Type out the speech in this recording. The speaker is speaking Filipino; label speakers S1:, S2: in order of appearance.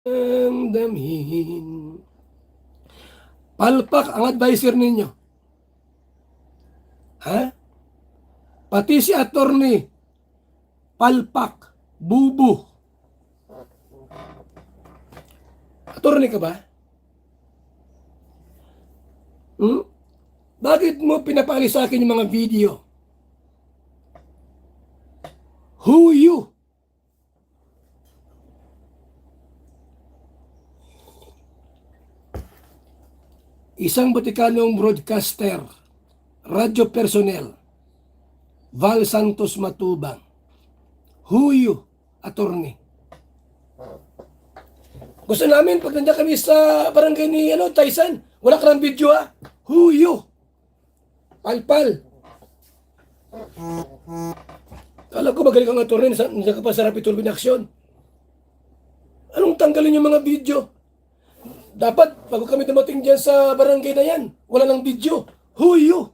S1: Ang damhin. Palpak ang advisor ninyo. Ha? Pati si attorney Palpak, bubu. Attorney ka ba? Bakit mo pinapali sa akin yung mga video? Who you? Isang Boticanong broadcaster, radyo personnel, Val Santos Matubang. Who you, attorney? Gusto namin pag nandiyan kami sa barangay ni Taysan, wala ka ng video ha? Who you? Palpal. Kala ko magaling kang attorney, nandiyan ka pa sa Rapid Turbine Action. Anong tanggalin yung mga video? Dapat, bago kami dumating dyan sa barangay na yan, wala ng video. Who you?